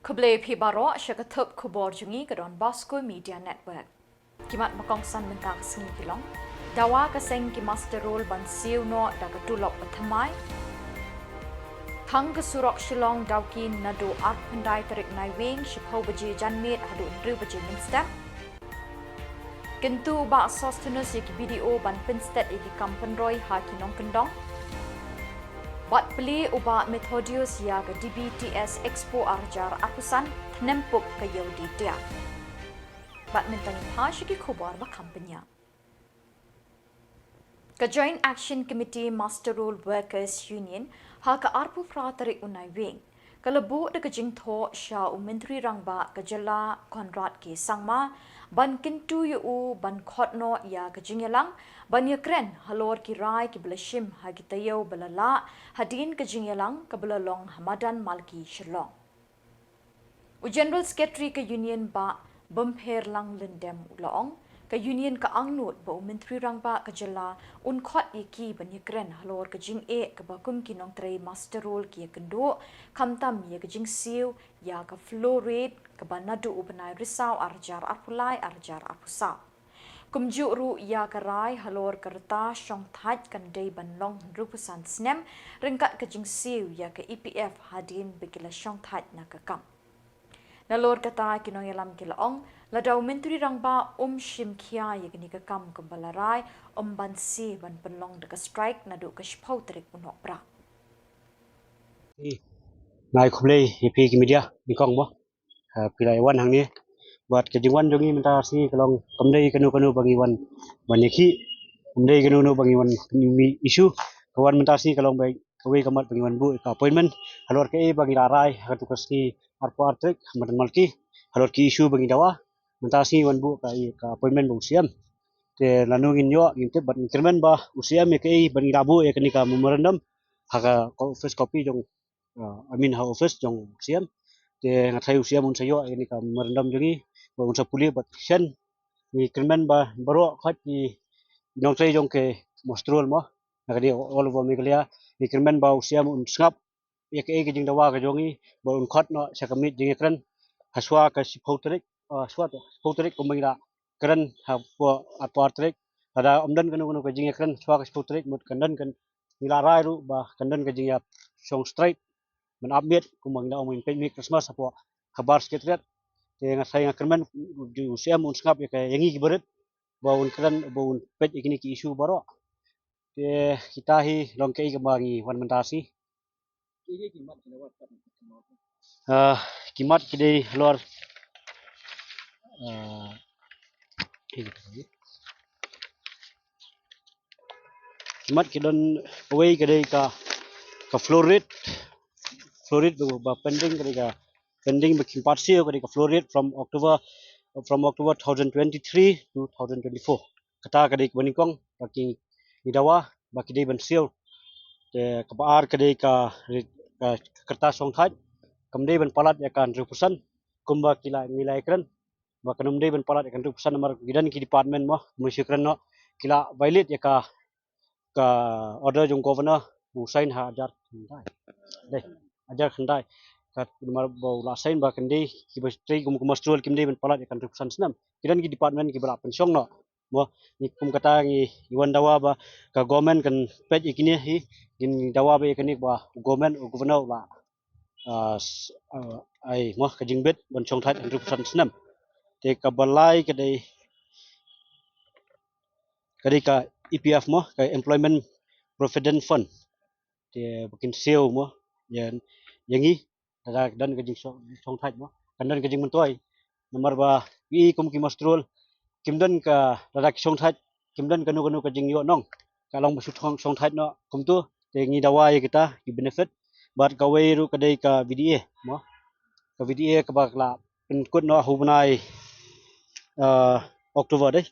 Kuble pi baro syakatup Khuborjylla ke Donbosco Media Network. Kimat makongsan mentang sengi kilong. Dawa kaseng ki master role ban siu no da katulok pathamai. Thang kesurok Shillong-Dawki nadu art pandai terik Naiwieng shipho baji janmit hadu ndru baji minstep. Kentu ba sostenus yaki video ban pinstet yaki kampenroy ha kinong kendong. Bat peli uba metodius ya ke DBTS Expo Arjar Apusan tenempuk ke Yodi dia. Bat mentani pasyiki Khubor ba kampanya. Ke Joint Action Committee Master Role Workers Union ha ke arpu pratari Naiwieng. Ke lebu de ke jingtho sya Menteri Rangba ke Jylla Konrad ke Sangma ban kintu yu ban khotno ya ke Jingyalang ban yakren halor ki rai ki blashim ha ki tayo balala hadin ke Jingyalang ke belalong hamadan malki Shillong. General Secretary ke Union ba bempher lang lendem ulong ke Union ke angnut ba Menteri Rangba ke Jylla khot yaki ban yakren halor ke jing ke bakum kinong tray master role ki kendo kamtam ye ke jing siu ya ke fluoride ke banadu ubenai risau arjar arpulai arjar arpusau. Kumjuk ru ya karai halor kerta syong thaj kandai banlong rupusan snem ringkat ke jing siu ya ke EPF hadin begila syong thaj na kekam. Nalor kata kinong yalam kilaong ladau Menteri Rangba shim kia ya kini kekam kembalarai ban si ban penlong deka strike nadu ke shpau terik unok pra. Nai kublai EP ki media di kong mo pilai wan hang ni buat kejingwan jongi minta si kalong kemdai kanu bangi wan banyaki kemdai kanu bangi wan isu kawan minta si kalong baik kawe kamat bangi wan bu appointment halor ke bangi larai hatukas ki arpo artrik hamadan malki halor ki isu bangi dawa minta si wan bu ka appointment bu siam te lanungin yo ngintip bat increment ba usiam ke bangi rabu e kani ka memorandum haga office copy jong amin ha office jong siam te ngathai usiam un sayo ini ka memorandum jongi ba unsa puli bat sen ni increment ba baro khat ni nong sai jong ke mostrol mo nagadi all over Meghalaya increment ba usiam un ngap ek ke jing dawa ka jongi ba un khat no sakamit jing ekran haswa ka sipotrik sipotrik kumbira kran ha po apartrik ada omdan kanu ka jing ekran swa ka sipotrik mut kandan kan nilarai ru ba kandan ka jing ya song straight men update kumang da omin pemi Christmas apo kabar sekretariat te ngasai ngakermen di usia mun ngap ya kay yangi kibaret baun kran baun pet ikini ki isu baro te kita hi longkei kebangi wan mentasi kimat kide luar kimat kidon away kide ka fluoride ba pending kide pending baking parsi kide ka fluoride from October 2023 to 2024 kata kade banikong baki nidawa baki de bensil te kabar kade ka kertas song thaj kamde ban palat ya kan rupusan kumba kila nilai kran ba kanumde ban palat ya kan rupusan nomor gidan ki department mo musyikran no kila violate ya ka order jong governor musain ha ajar khandai deh ajar khandai kat nomor bau lasain ba kande ki bestri kum kumastrol kimde ban palat ya kan rupusan senam gidan ki department ki bala pensiong no mo ni kum kata ngi iwan dawa ba ka government kan pet ikini hi gin dawa ba ikini ba government governor ba ai mo ka jingbet ban chong thai rupusan senam te ka balai kadai ka EPF mo ka employment provident fund te bukin seo mo yan yangi daga dan ka jing chong thai mo kandan ka jing mentoi nomor ba i kum ki mastrol kimdan ka daga chong thai kimdan kanu ka jing yo nong kalong basu chong thai no kum tu te ngi dawa ya kita ki benefit bat ka wei ru kadai ka VDA mo ka VDA ka bakla penkut no hubnai Oktober deh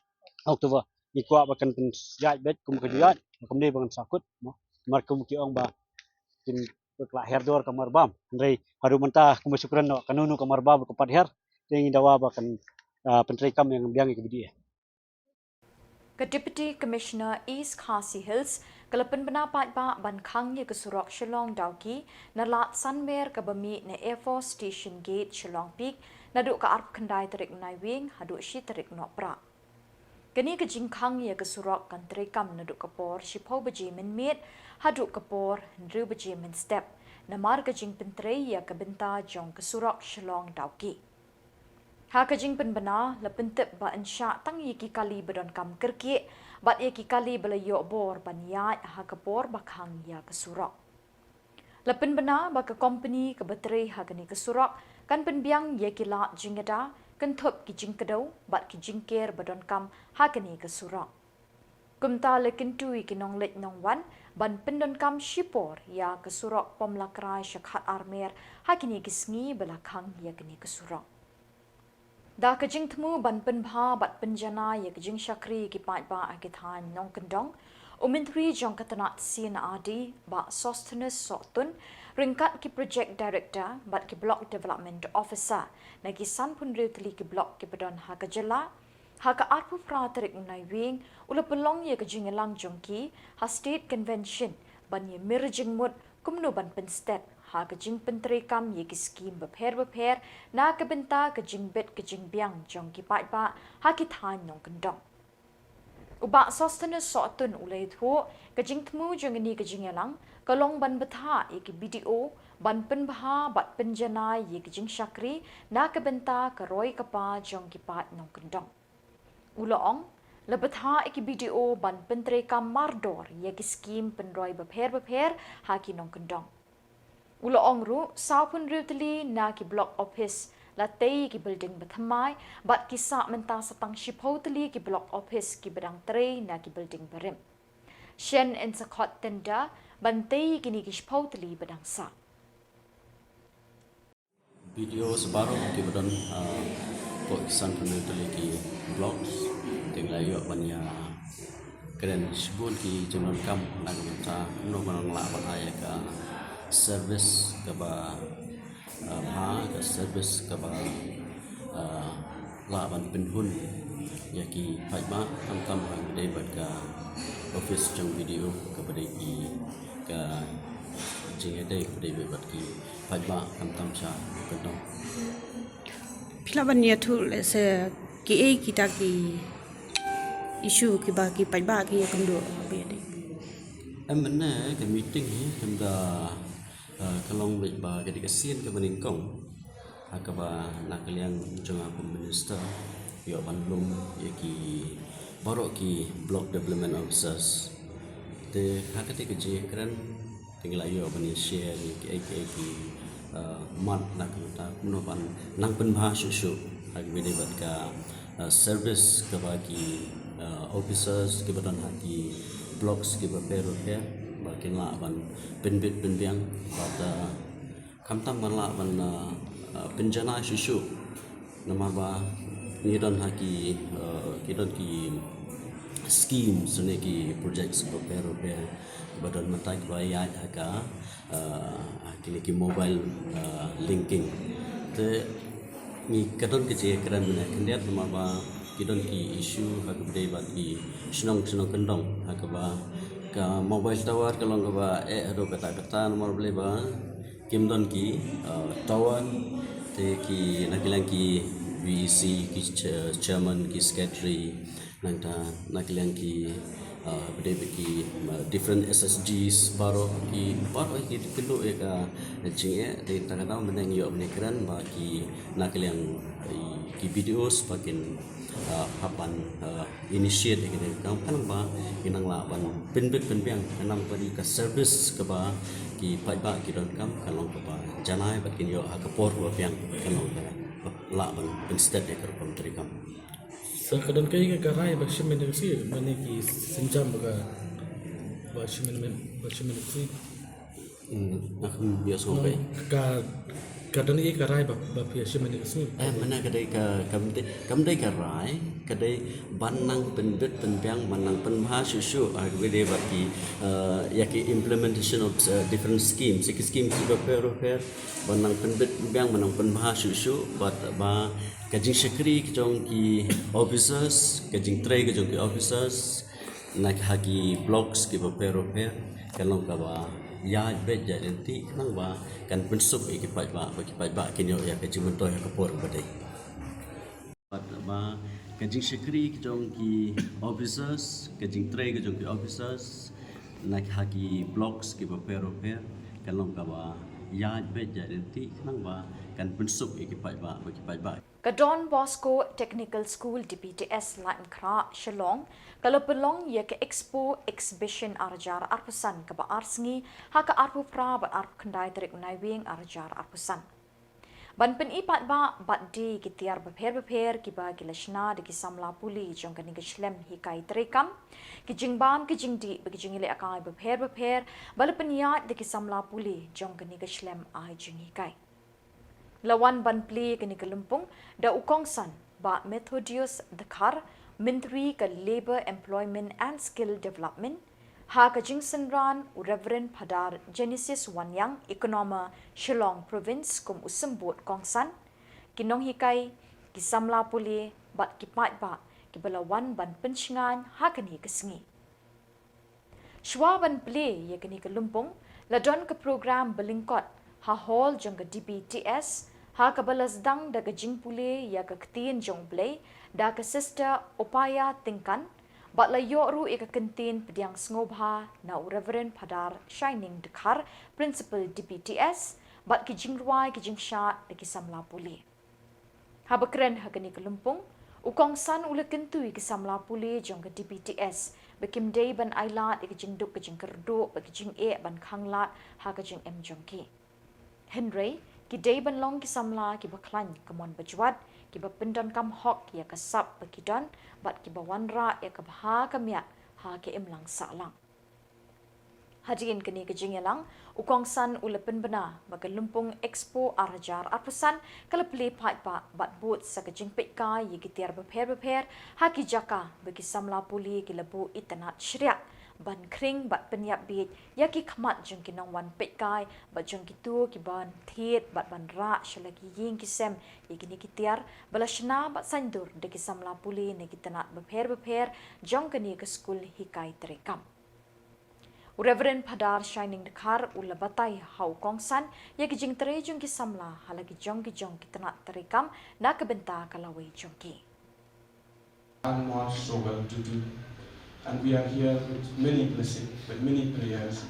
Oktober ikwa bakan pen jaj bet kum ka jaj kum de bangan sakut mo mar kum ki ong ba kin bakla herdor kamar bam ndrei haru mentah kum syukran no kanunu kamar bam ko padher tengi dawa bakan pentrai kam yang biang ke VDA Ke Deputy Commissioner East Khasi Hills Kalapan penapat ba bankang ye kesurok Shillong-Dawki na lat sanmer kabami na Air Force Station Gate Shillong Peak na duk ka arp kendai terik Naiwieng hadu shi terik nopra. Kini kejingkang ye kesurok kan terikam na duk kapor shipau baji minmit hadu kapor ndru baji min step na mar kejing pentrei ye kebenta jong kesurok Shillong-Dawki. Ha kajing penbena lepentep ba insya tang yiki kali bedon kam kerki bat yiki kali belayo bor ban yai ha kapor bakhang ya kesurok. Lepen bena ba ke company ke bateri ha kani kesurok kan penbiang yiki la jingada kan thop ki jingkedau bat ki jingker bedon kam ha kani kesurok. Kumta lekin tui ki nong let nong wan ban pendon kam shipor ya kesurok pomlakrai syakhat armer ha kini kisngi belakang ya kani kesurok. Da kejing temu ban penbha bat penjana ye kejing syakri ki pai ba akithan nong kendong umintri jong katanat sin adi ba Sosthenes Sotun ringkat ki project director bat ki block development officer nagi san pun teli ki block ki pedon ha Jylla ha ka arpu praterik Naiwieng ula pelong ye kejing elang jongki ha state convention ban ye mirjing mut kumno ban penstet ha kejing penterikam ye ki skim beper na kebenta kejing bet kejing biang jong ki pai ba ha ki than nong kendong. Uba Sosthenes Sotun ulai thu kejing temu jong ni kejing elang kalong ban betha ye ki BDO ban penbha bat penjana ye kejing syakri na kebenta keroi kapa jong ki pai nong kendong. Ulong lebetha iki BDO ban penterikam mardor ye ki skim penroi beper ha ki nong kendong. Ulo ongru saupun ruteli na ki block office la tei ki building bethamai bat ki sa menta satang shipau teli ki block office ki bedang trei na ki building berim. Shen en sakot tenda ban tei kini ki shipau teli bedang sa. Video sebaru ki bedon po kisan penuteli ki blogs tinggal yo banyak keren sebut ki jenon kam nak minta no manang la bahaya ka service kaba ke service kaba laban penhun yaki paima tam gede ka office jong video kepada ki ke jingede kepada bat ki paima tam sha kedong Pilaban ya tu se ki kita ki isu ki ba ki paima ki kendo abede mana ke meeting ni kenda kalong baik ba ke dikasian ke meningkong akaba nak liang jong aku minister yo bandung yaki borok ki block development officers te hakati ke je keren tinggal yo bani share ni ki mat nak ta kuno ban nang penbah susu ag bede bat ka service ke bagi officers ke badan hati blocks ke berperu ke bakin la ban penbit penbiang pada kamtam ban la ban penjana susu nama ba ni don haki kidon ki scheme sune ki project berperu ke badan mata ki baya ka kini ki mobile linking te ni kadon ke je kran bena kendiat nama ba kidon ki issue hak bede bagi senong kendong hak ba ka mobile tower kalau ba ado kata nomor beli ba kimdon ki tower te ki nakilang ki VC ki chairman ki secretary nakilang ki bede ki different SSGs baru ki kendo ka jinge de takada menang yo menekran ba ki nakilang ki videos bakin hapan initiate dengan kang ba inang laban penbit penbiang kanam bagi ka service ke ba ki paiba ki don kam kalong ke ba janai bakin yo akapor wa piang kalong ka laban instead de kerpom terikam Kadang kaya karai bakshi menegasi mane ki sinjam baga bakshi menegasi nak biasa sampai kadang ni karai bakshi menegasi mana kadai ka kamdai karai kadai banang penbit penbiang banang penbah susu agwede bagi yaki implementation of different schemes scheme ki berperu banang penbit penbiang banang penbah susu ba kajing syakri kejong ki officers kajing tray kejong ki officers naik hagi blogs ki repair kalong ka ba ya bet ja nanti nang ba kan pensuk ki pai ba kinyo ya ke jimentoy ka por badai ba kajing sekri jong ki officers kajing tray jong ki officers naik hagi blogs ki repair kalong ka ba ya bet ja nanti nang ba kan pensuk ki pai ba Ka Don Bosco Technical School DPTS Lain Kra Shillong kalau pelong ia ke expo exhibition arjar arpusan ke ba arsengi ha ka arpu pra ba arp kendai dari Naiwieng arjar arpusan. Ban pen ipat ba bat di kitiar beper ki ba kilashna di ki Samla puli jong ka ni slem hikai terekam ki jingban ki jingdi bagi jingile akai beper bala peniat di ki Samla puli jong ka ni slem ai jing hikai. Lawan ban pli kini kelumpung da ukongsan ba Methodius Dekar Menteri ke Labour Employment and Skill Development ha ka jingsenran Reverend Padar Genesis Wanyang Ekonoma Shillong Province kum usembut kongsan kinong hikai ki Samla puli bat ki pat ba ki balawan ban pencingan ha kini kesengi Shwa ban pli ye kini kelumpung ladon ke program belingkot ha hall jong ke DPTS ha ka balas dang da ka jing pule ya ka ktin jong play da ka sister upaya tingkan bat la yo ru e ka kentin pediang ngobha na Reverend Padar Shining Dekhar principal DPTS bat ki jing ruai ki jing sha da ki Samla pule ha bakren ha kani kelumpung ukong san ule kentui ki Samla pule jong ka DPTS bekim day ban ailat e ka jing duk ka jing kerdo ba ki jing e ban khanglat ha ka jing em jong ki Henry ki day ban long ki Samla ki baklan kamon bajwat ki bapendon kam hok ya kasap bakidon bat ki bawanra ya kabha kamya ha ke imlang salang hadiin kini ke jingelang ukong san ulepen bena bagalumpung expo arjar arpusan kala play pipe bat boat sa ka jingpet ka yi ki tiar beper ha ki jaka bagi Samla puli ki lebu itanat syriak ban kring bat penyap bit ya ki khamat jeng ki nong wan pet kai bat jeng ki tu ki ban thiet bat ban ra shalaki ying ki sem ye ki ni ki tiar bala shna bat sandur de ki Samla puli ne ki tanat beper jong ka ni ke school hikai terekam Reverend Padar Shining Dekhar ula batai hau kongsan ya ki jing tere jong ki Samla halagi jong ki tanat terekam na ke benta kalawai jong ki and more struggle to do. And we are here with many blessings, with many prayers.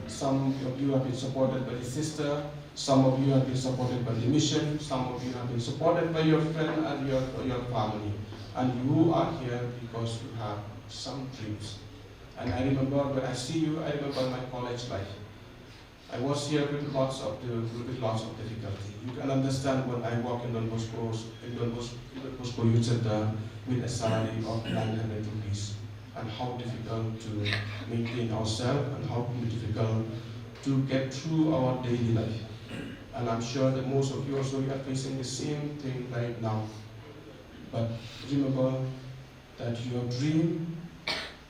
Some of you have been supported by the sister, some of you have been supported by the mission, some of you have been supported by your friend and your family. And you are here because you have some dreams. And I remember when I see you, I remember my college life. I was here with lots of difficulty. You can understand when I work in Don Bosco Youth Center with a salary of 900 rupees. And how difficult to maintain ourselves and how difficult to get through our daily life. And I'm sure that most of you also are facing the same thing right now. But remember that your dream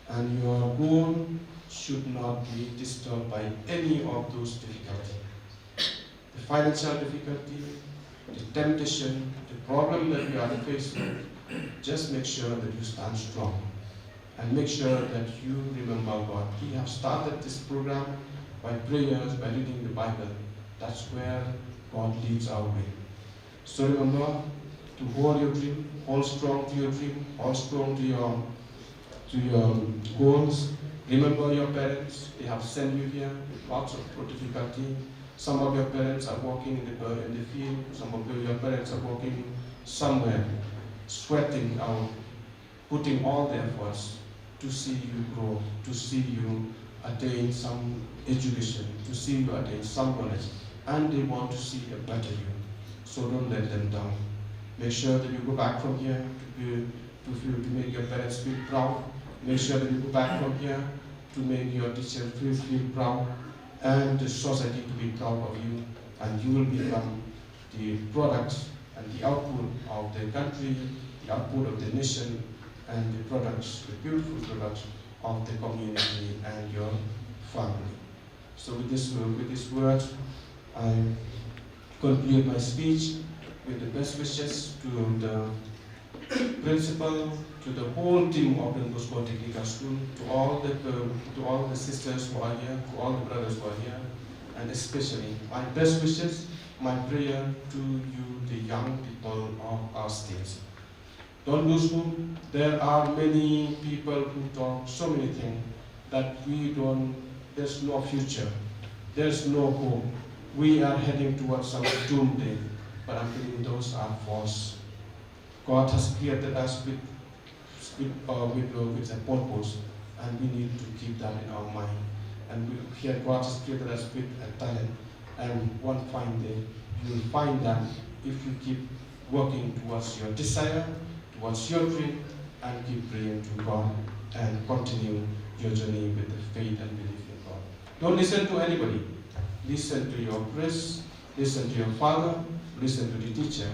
and your goal should not be disturbed by any of those difficulties. The financial difficulty, the temptation, the problem that you are facing, just make sure that you stand strong. And make sure that you remember God. We have started this program by prayers, by reading the Bible. That's where God leads our way. So remember to hold your dream, hold strong to your dream, hold strong to your goals. Remember your parents, they have sent you here with lots of difficulty. Some of your parents are working in the field, some of your parents are working somewhere, sweating out, putting all their efforts to see you grow, to see you attain some education, to see you attain some knowledge, and they want to see a better you. So don't let them down. Make sure that you go back from here to make your parents feel proud. Make sure that you go back from here to make your teachers feel proud, and the society to be proud of you, and you will become the product and the output of the country, the output of the nation, and the products, the beautiful products of the community and your family. So with this word, I conclude my speech with the best wishes to the principal, to the whole team of Don Bosco Technical School, to all the sisters who are here, to all the brothers who are here, and especially my best wishes, my prayer to you, the young people of our state. Don Bosco, there are many people who talk so many things that there's no future, there's no hope. We are heading towards some doomsday, but I'm feeling those are false. God has created us with a purpose, and we need to keep that in our mind. And God has created us with a talent, and one fine day you will find that if you keep working towards your desire, towards your dream, and keep praying to God and continue your journey with the faith and belief in God. Don't listen to anybody. Listen to your priest, listen to your father, listen to the teacher.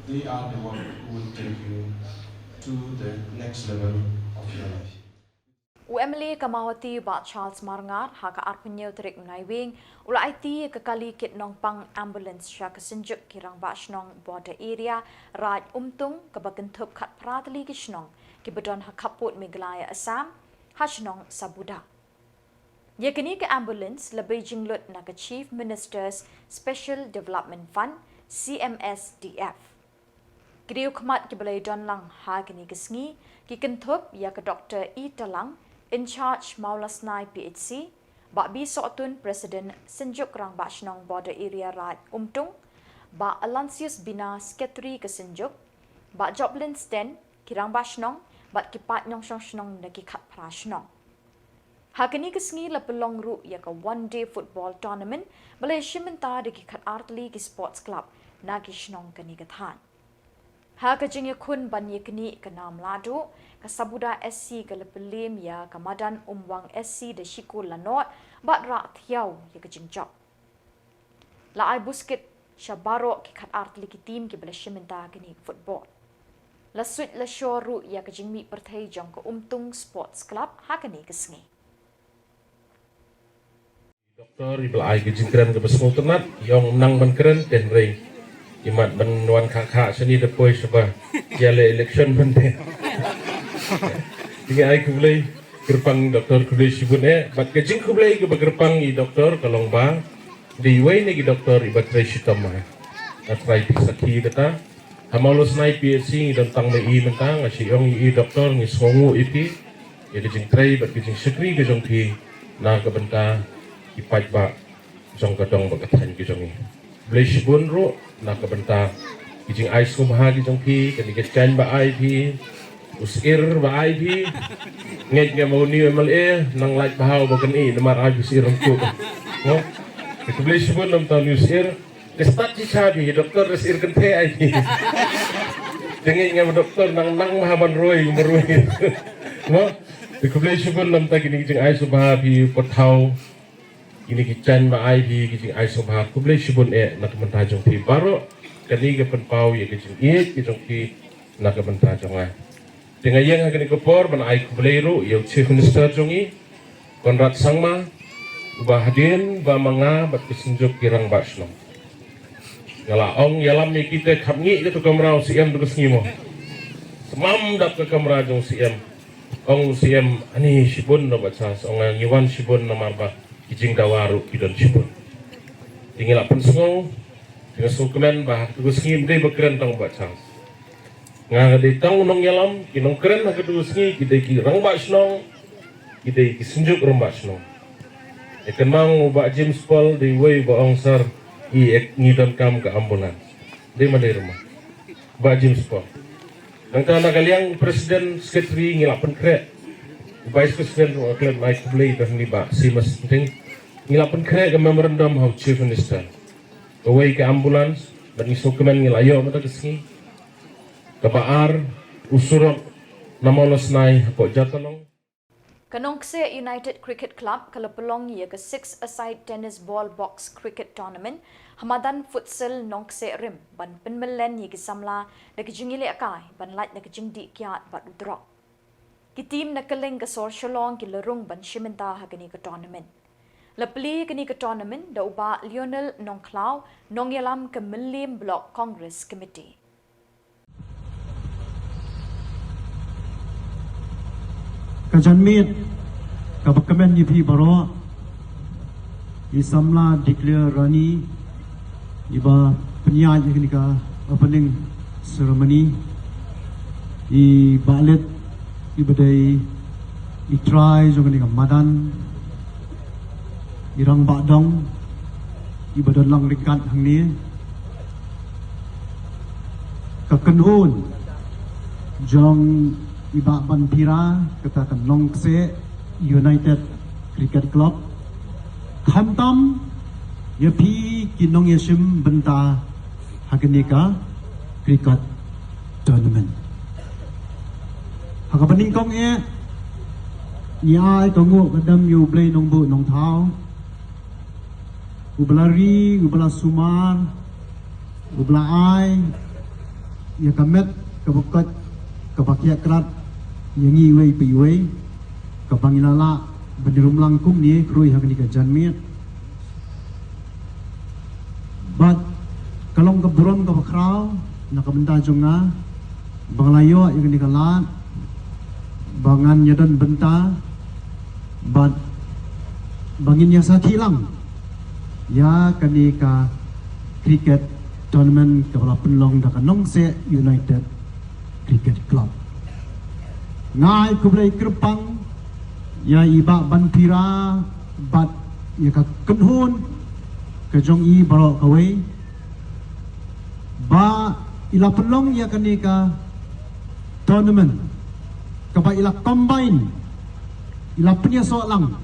They are the ones who will take you to the next level of your life. UMLA Kamawati ba Charles Marngar haka arpunyo terik Naiwieng ula IT kekali kit nong pang ambulance sya kesenjuk kirang ba snong border area raj umtung kebagentup kat pratli ki snong ki bedon hakaput Meghalaya Assam ha snong sabuda. Yakini ke ambulance lebih jinglut na ke Chief Minister's Special Development Fund CMSDF. Kiriu khmat ki balai don lang ha kini kesngi ki kentup ya ke Dr. E Talang in charge Maulasnai PHC, ba bi sotun President Senjuk Rang ba Snong Border Area Raj Umtung, ba Alancius Bina Secretary ke Senjuk, ba Joblin Sten kirang ba Snong, ba kipat nyong snong na kikat pra Snong. Hakini kesngi la pelong ru ya ka one-day football tournament Malaysia menta de kikat artli ki sports club na ki Snong kani kathan. Haka jingya kun banye kini ke nam ladu ke sabuda SC ke lepelim ya ke madan umwang SC de shiku lanot bat rak thiau ya ke jingjob. La ai busket syabaro ke kat artli ki tim ke Malaysia menta kini football. La suit la shoru ya ke jingmi perthai jong ke umtung sports club hakani kesngi. Doktor ibla ai ke jingkran ke besmo tenat yang nang ban keren ten ring. Imat menuan kakak seni depoi sebab Jylla election bende. Tinggal aku boleh gerpang doktor kuliah sibun bat kejing aku boleh ke gerpang i doktor kalong ba di way ni doktor ibat trai sitama. Atrai pisaki kata hamalos nai PSC dan tang mei mentang asyong i doktor ni songu ipi ya kejing trai bat kejing sekri kejong pi na ke benta ipat ba jong kadong ba kathan kejong ni. Boleh sibun ro nak kebenta kijing ais ko bahagi jong pi kani kecan ba ai pi usir ba ai pi ngej nga mau ni MLA nang lait bahaw ba kani namar ai usir ko no itu boleh sebut nam tahu usir kestat ci sabi doktor usir kente ai pi ngej nga doktor nang mahaban roy meroi no itu boleh sebut nam ta kini kijing ais bahagi potau ini kican ba ai bi kijing ai so ba ku boleh sibun nak mentah jong pi baro kani ke penpau ye kijing kijong pi nak mentah jong ai dengan yang kani Khubor ban ai ku boleh ru ye Chief Minister jongi Konrad Sangma ba hadin ba manga bat kesenjuk kirang ba snong ngala ong yalam ni kita khamngi ke tu kamera CM tu kesngi mo semam dak ke kamera jong CM ong CM ani sibun no ba chas ong ngiwan sibun no marba kijing dawaru kidon sibun tinggal apun sengong dengan sukemen bah tugas ngim dei bekeren tang bacang nga dei tang nong yalam kinong keren ha tugas ngi kidei ki rang ba snong kidei ki senjuk rang ba snong eken mang ba James Paul dei way ba ongsar i ek ngidon kam ke ambulans dei madai rumah ba James Paul nang tana kaliang presiden sekretari ngilapen krek Vice President Auckland Mike Blay dan ni ba si mas penting ngilapan kaya ke memorandum how Chief Minister away ke ambulans dan iso kemen ngilayo mata kesini ke baar usurok namolos nai kok jatalong Kanongse United Cricket Club kalau pelong ia ke 6-a-side tennis ball box cricket tournament hamadan futsal nongse rim ban penmelen ia ke Samla da ke jingile akai ban lait da ke jingdi kiat bat udrok ki team na keleng ke sor Shillong ki lerung ban shimenta ha kini ke tournament. Lepli kini ke tournament da uba Lionel Nongklau nong yalam ke Milim Block Congress Committee. Kajanmit kabakamen yipi baro di Samla declare Rani iba penyaj kenika opening ceremony i balet ibadai i try jo kenika madan irang badong ibadan lang rikat hang ni kakenhun jong iba banpira katakan Nongse United Cricket Club Khamtam yapi kinong yashim benta hagenika cricket tournament hakapaning kong ai kongu kadam yu play nong bu nong thao ublari ubla sumar ubla ai ya kamet kabukat kabakia krat yangi wei pi wei kabangilala benirum langkum ni krui hagenika janmit but kalong keburon ke bakrau nak benda jonga banglayo yang ni kalat bangan yadan benta but bangin yang satilang ya kanika cricket tournament kepala penlong dak Nongse United Cricket Club ngai kublai kerpang ya iba banpira bat ya ka kenhun kejong i barok kawai ba ila pelong ya kanika tournament kapa ila combine ila punya soalang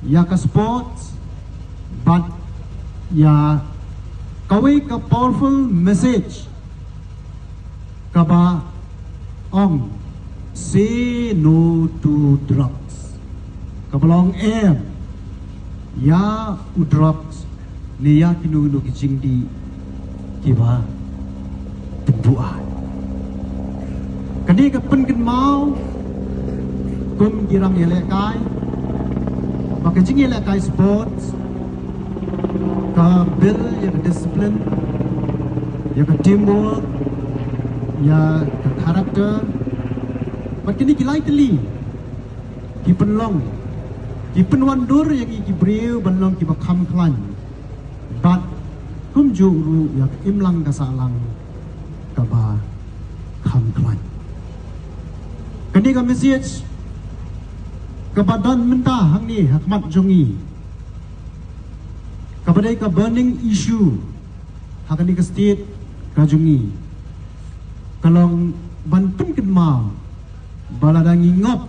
ya ka sports but ya kawai ka powerful message kapa ong say no to drugs kapalong ya u drugs ni ya kinu kicing di kiba buat kani ka pen mau kum girang elekai maka jing elekai sports ka bil ya discipline ya ka teamwork ya ka character but kini kilai teli ki penlong ki penwandur yang ki breu banlong ki bakam klan but kum juru ya imlang kasalang kaba kam klan kini ka message kebadan mentah hang ni hakmat jongi kepada ka burning issue hakani ka state ka jongi kalong banten kenma baladang ingop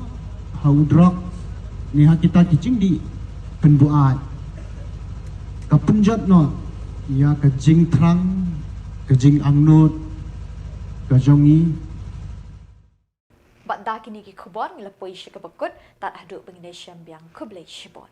haudrak ni hak kita kicing di penbuat ka penjat no ya ka jing trang ka jing angnut ka jongi Bat dah kini ki khubor ngilapoi syakabakut tak haduk penginai syambiang kublai syibon.